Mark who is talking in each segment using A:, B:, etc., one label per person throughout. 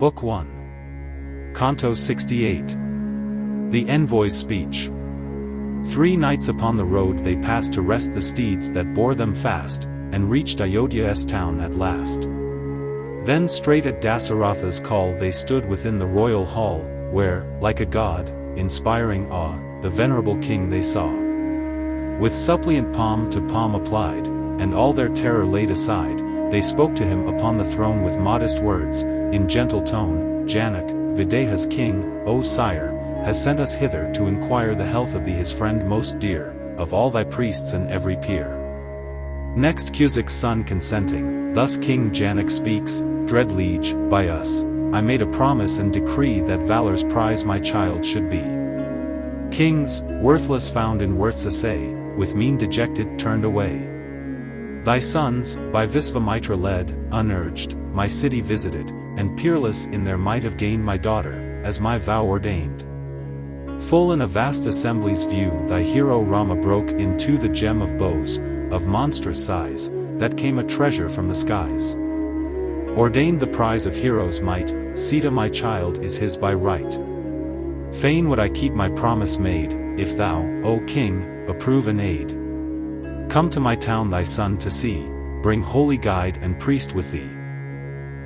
A: Book 1. Canto 68. The Envoy's Speech. 3 nights upon the road they passed to rest the steeds that bore them fast, and reached Ayodhya's town at last. Then straight at Dasaratha's call they stood within the royal hall, where, like a god, inspiring awe, the venerable king they saw. With suppliant palm to palm applied, and all their terror laid aside, they spoke to him upon the throne with modest words, in gentle tone, Janak, Videha's king, O sire, has sent us hither to inquire the health of thee his friend most dear, of all thy priests and every peer. Next Cusick's son consenting, thus King Janak speaks, Dread liege, by us, I made a promise and decree that valor's prize my child should be. Kings, worthless found in worth's assay, with mien dejected turned away. Thy sons, by Visvamitra led, unurged, my city visited, and peerless in their might have gained my daughter, as my vow ordained. Full in a vast assembly's view thy hero Rama broke into the gem of bows, of monstrous size, that came a treasure from the skies. Ordained the prize of heroes' might, Sita my child is his by right. Fain would I keep my promise made, if thou, O king, approve and aid. Come to my town thy son to see, bring holy guide and priest with thee.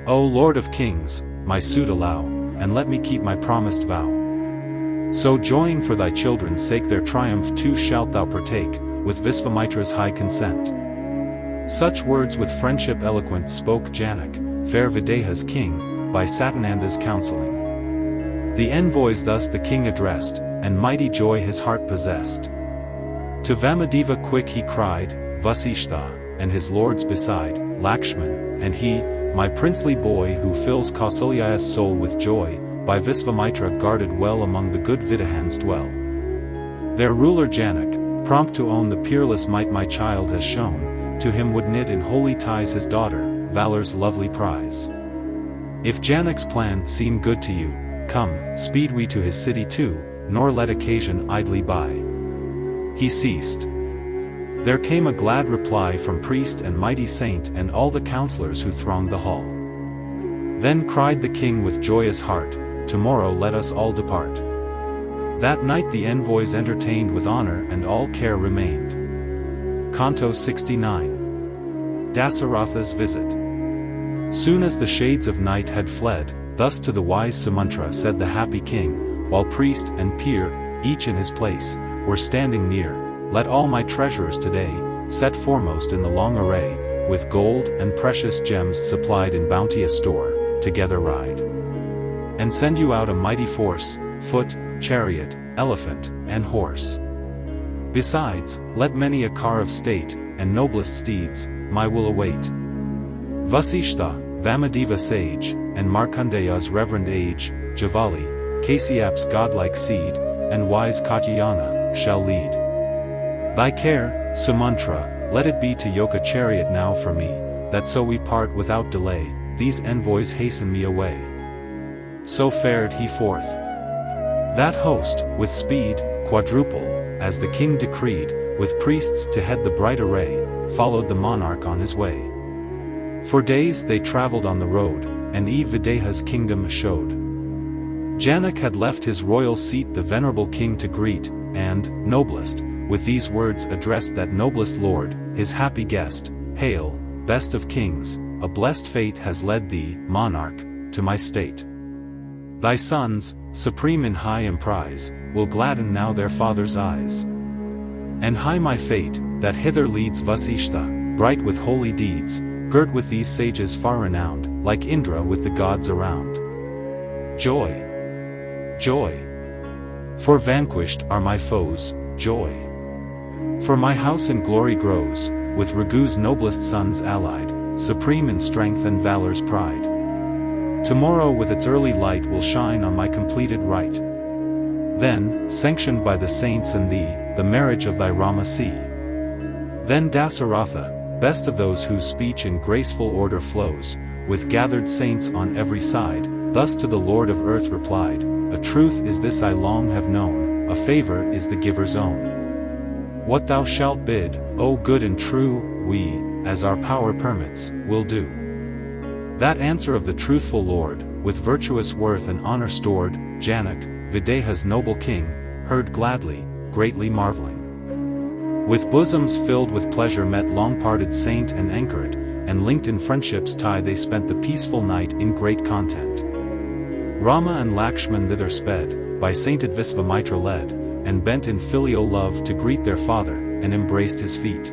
A: O Lord of kings, my suit allow, and let me keep my promised vow. So joying for thy children's sake their triumph too shalt thou partake, with Visvamitra's high consent. Such words with friendship eloquent spoke Janak, fair Videha's king, by Satananda's counseling. The envoys thus the king addressed, and mighty joy his heart possessed. To Vamadeva quick he cried, Vasishtha, and his lords beside, Lakshman, and he, my princely boy who fills Kausalya's soul with joy, by Visvamitra guarded well among the good Vidahans dwell. Their ruler Janak, prompt to own the peerless might my child has shown, to him would knit in holy ties his daughter, valor's lovely prize. If Janak's plan seem good to you, come, speed we to his city too, nor let occasion idly by. He ceased. There came a glad reply from priest and mighty saint and all the counselors who thronged the hall. Then cried the king with joyous heart, Tomorrow let us all depart. That night the envoys entertained with honor and all care remained. Canto 69. Dasaratha's Visit. Soon as the shades of night had fled, thus to the wise Sumantra said the happy king, while priest and peer, each in his place, were standing near, let all my treasurers today, set foremost in the long array, with gold and precious gems supplied in bounteous store, together ride. And send you out a mighty force, foot, chariot, elephant, and horse. Besides, let many a car of state, and noblest steeds, my will await. Vasishtha, Vamadeva sage, and Markandeya's reverend age, Javali, Kasyap's godlike seed, and wise Katyayana, shall lead. Thy care, Sumantra, let it be to yoke a chariot now for me, that so we part without delay, these envoys hasten me away. So fared he forth. That host, with speed, quadruple, as the king decreed, with priests to head the bright array, followed the monarch on his way. For days they travelled on the road, and eve Videha's kingdom showed. Janak had left his royal seat the venerable king to greet, and, noblest, with these words addressed that noblest lord, his happy guest, Hail, best of kings, a blessed fate has led thee, monarch, to my state. Thy sons, supreme in high emprise, will gladden now their father's eyes. And high my fate, that hither leads Vasishtha, bright with holy deeds, girt with these sages far renowned, like Indra with the gods around. Joy! Joy! For vanquished are my foes, joy! For my house in glory grows, with Raghu's noblest sons allied, supreme in strength and valor's pride. Tomorrow with its early light will shine on my completed right. Then, sanctioned by the saints and thee, the marriage of thy Rama see. Then Dasaratha, best of those whose speech in graceful order flows, with gathered saints on every side, thus to the Lord of earth replied, A truth is this I long have known, a favor is the giver's own. What thou shalt bid, O good and true, we, as our power permits, will do. That answer of the truthful Lord, with virtuous worth and honor stored, Janak, Videha's noble king, heard gladly, greatly marveling. With bosoms filled with pleasure met long-parted saint and anchored, and linked in friendship's tie they spent the peaceful night in great content. Rama and Lakshman thither sped, by sainted Visvamitra led, and bent in filial love to greet their father, and embraced his feet.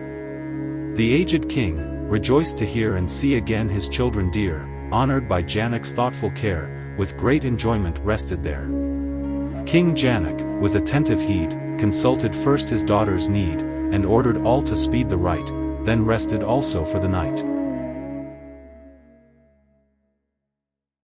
A: The aged king, rejoiced to hear and see again his children dear, honored by Janak's thoughtful care, with great enjoyment rested there. King Janak, with attentive heed, consulted first his daughter's need, and ordered all to speed the rite, then rested also for the night.